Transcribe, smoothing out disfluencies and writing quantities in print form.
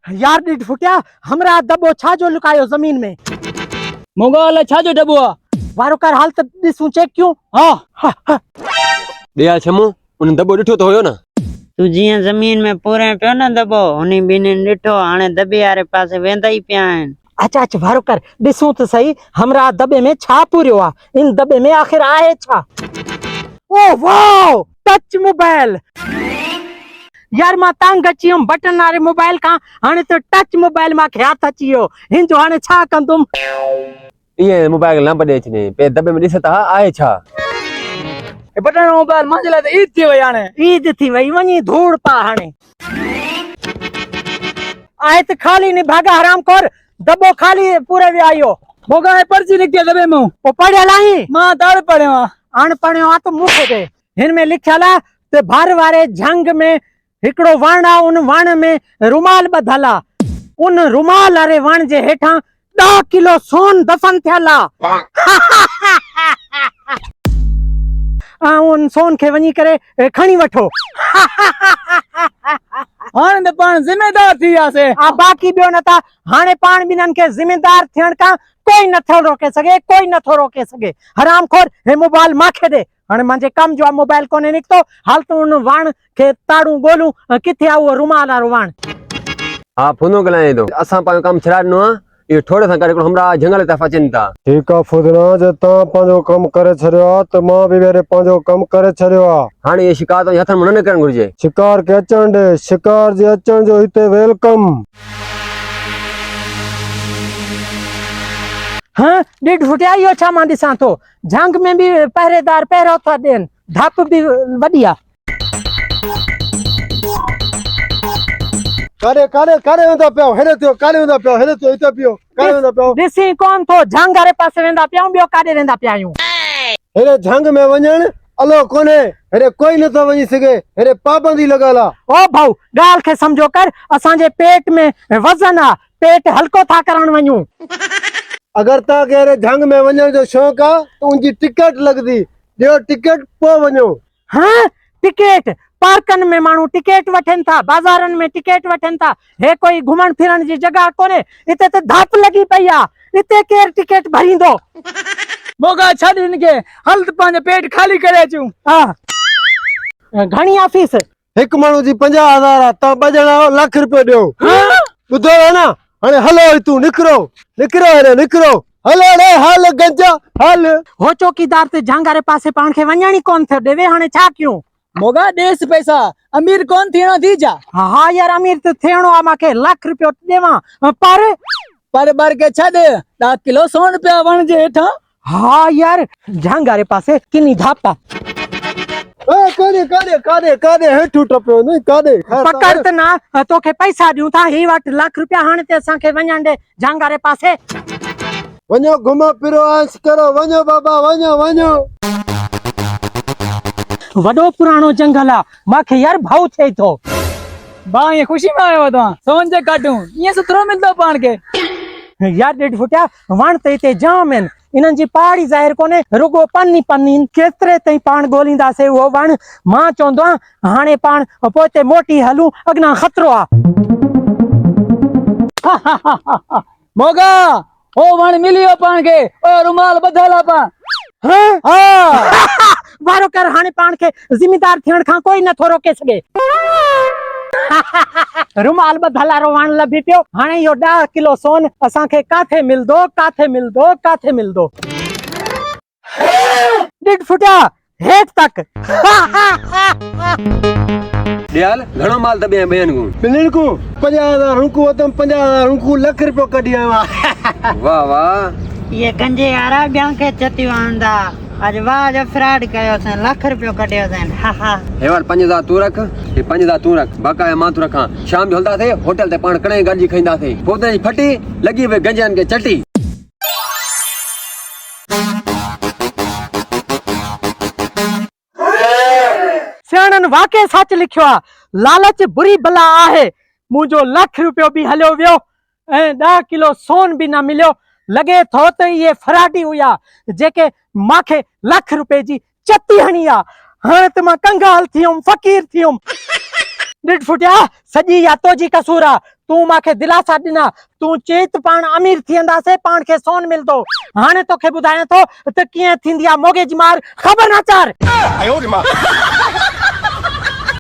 यार ॾिठ फुटिया हमरा दॿो छाजो लुकायो ज़मीन में। मोगा अलाए छाजो दॿो आहे। वारो कर हाल त ॾिसूं चेक कयूं। हा ॾिया छमू उन दॿो ॾिठो त हुयो न। तू जीअं ज़मीन में पूरे पियो न दॿो उन्ही ॿिन्हिनि ॾिठो हाणे दॿे वारे पासे वेंदा ई पिया आहिनि। अच्छा वारो कर ॾिसूं त सही हमरा दॿे में छा पूरियो आहे। इन दॿे में आखिर आहे छा? Oh wow touch mobile. यार मां तंग अची वियुमि बटन वारे मोबाइल खां। हाणे त टच मोबाइल मांखे हथ अची वियो। हिन जो हाणे छा कंदुमि? इहे मोबाइल न पॾे अचने पे दॿे में ॾिस त आहे छा। बटन मोबाइल मुंहिंजे लाइ त ईद थी वई। हाणे ईद थी वई वञी धूड़ पा। हाणे आहे त खाली ने भागा हराम खोर। दॿो खाली पूरे विया आहियो। मोगा पर्ची निकिती आहे दॿे मां। पोइ पढ़ियल आहीं? मां ताड़ पढ़ियो आहे। अणपढ़ियो आहे त मूंखे ॾे। हिन में लिखियल आहे त भर वारे झंग में हिकिड़ो वण आहे। उन वण में रुमाल ॿधल आहे। उन रुमाल वारे वण जे हेठां 10 किलो सोन दफ़न थियल आहे। उन सोन खे वञी करे खणी वठो। हाणे त पाण ज़िम्मेदार थी वियासीं। बाक़ी ॿियो नथा। हाणे पाण ॿिन्हिनि खे ज़िम्मेदार थियण खां कोई नथो रोके सघे। कोई नथो रोके सघे। हराम खोर हे मोबाइल मांखे ॾे। हाणे मुंहिंजे कम जो मोबाइल कोन्हे निकितो। हाल त उन वण खे ताड़ू ॻोल्हूं किथे आहे उहो रुमाल वारो वण। हा फोनो ॻाल्हाए थो। असां पंहिंजो कमु छॾाए ॾिनो आहे। इहो थोरे सां करे हमरा झंगल तरफ़ अचनि था। ठीकु आहे फुदना जे तव्हां पंहिंजो कमु करे छॾियो आहे त मां बि वरी पंहिंजो कमु करे छॾियो आहे। हाणे इहे शिकार त हथनि में न करणु घुरिजे। शिकार खे अचण ॾे। शिकार जे अचण जो हिते वेलकम। हाँ ॾिठ फुटिया इहो छा मां ॾिसां थो। झंग में बि पहरेदार पहिरो था ॾियनि। धप बि वॾी आहे। काॾे काॾे काॾे वेंदा पियो? हेॾे थियो काॾे वेंदा पियो? हेॾे थियो हिते पियो काॾे वेंदा पियो? ॾिसी कोन थो झंग वारे पासे वेंदा पिया ॿियो काॾे वेंदा पिया आहियूं। हेॾे झंग में वञण अलो कोन्हे। हेॾे कोई नथो वञी सघे। हेॾे पाबंदी लॻल आहे। ओ भाऊ ॻाल्हि खे सम्झो कर। असांजे पेट में वज़न आहे। पेट हल्को था करण वञूं। अगर तव्हांखे हेॾे झंग में वञण जो शौक़ु आहे त उनजी टिकट लॻंदी। ॾियो टिकट पोइ वञो। हाँ टिकट पार्कनि में माण्हू टिकट वठनि था। बाज़ारनि में टिकट वठनि था। हे कोई घुमण फिरण जी जॻह कोन्हे। हिते त धप लॻी पई आहे। हिते केरु टिकट भरींदो? मोगा छॾ हिनखे। हल त पंहिंजो पेट खाली करे अचूं। हा घणी आहे फीस? हिकु माण्हू जी 50,000 आहे। तव्हां 2 ॼणा लाख रुपयो ॾियो। ॿुधो आहे न? हाणे हलो हितूं निकिरो निकिरो हेॾे निकिरो। हलो रे हल गंजा हल। हो चौकीदार ते झंग वारे पासे पाण खे वञण ई कोन थियो ॾेवे। हाणे छा कयूं? मोगा ॾेस पैसा। अमीर कोन थियणो थी जा। हा यार अमीर त थियणो आहे। मूंखे लाख रुपयो ॾेवां पर पर के छॾ 10 किलो सोन पिया वण जे हेठां। हा यार झंग वारे पासे किनी धप आहे। काॾे काॾे काॾे काॾे हेठूं टपियो न काॾे पकड़ त ना तोखे पैसा ॾियूं था। ही वटि लाख रुपया। हाणे ते असांखे वञण ॾे झंग वारे पासे। वञो घुमो फिरो ऐश करो। वञो बाबा वञो वञो। वॾो पुराणो जंगल आहे। मूंखे यार भाऊ थिए थो। भाउ ईअं ख़ुशी में आयो तव्हां सोन जे काटूं ईअं सुथरो मिलंदो पाण खे। यार ॾिठ फुटिया वण त हिते जाम आहिनि। इन्हनि जी पहाड़ी ज़ाहिर कोन्हे। रुगो पनी पनी केतिरे ताईं पाण ॻोल्हींदासीं उहो वण। मां चवंदो आहियां हाणे पाण पोइ ते मोटी हलूं। अॻियां ख़तरो आहे। मोगा हो वण मिली वियो पाण खे। ओ रुमाल ॿधल आहे पाण। वारो कर हाणे पाण खे ज़िम्मेदार थियण खां कोई नथो रोके सघे। रुमाल ॿधल वारो वण लभी पियो। हाणे इहो 10 किलो सोन असांखे काथे मिलंदो काथे मिलंदो काथे मिलंदो? ॾिठ फुटिया हेठि तक। ॾियाल घणो माल दॿे आहे ॿियनि खां? ॿिन्हिनि खां 50,000 हुनकू वतमि 50,000 हुनकू लाख रुपयो कढी आयो आहे। वाह वाह ये गंजे यारा ॿिया खे चती वणंदा। अॼु वाह जो फ्रॉड कयोसीं लाख रुपयो कढियोसीं। हे वटि 5,000 तूं रख। हे 5,000 तूं रख। बकाया मां थो रखां। शाम जो हलंदासीं होटल ते पाण कॾहिं गॾिजी खाईंदासीं। पोइ फटी लॻी वई गंजनि खे चटी। सियाणनि वाकई सच लिखियो आहे। लालच बुरी बला आहे। मुंहिंजो लाख रुपयो बि हलियो वियो ऐं 10 किलो सोन बि न मिलियो। लॻे थो त इहे फराडी हुया जेके मूंखे लाख रुपए जी चती हणी आहे। हाणे त मां कंगाल थी वियुमि फ़कीर थी वियुमि। ॾिठ फुटिया सॼी या तुंहिंजी कसूर आहे तूं मूंखे दिलासा ॾिना तूं चई त पाण अमीर थी वेंदासीं पाण खे सोन मिलंदो हाणे तोखे ॿुधायां थो त कीअं थींदी आहे मोगे जी मार ख़बर ना चार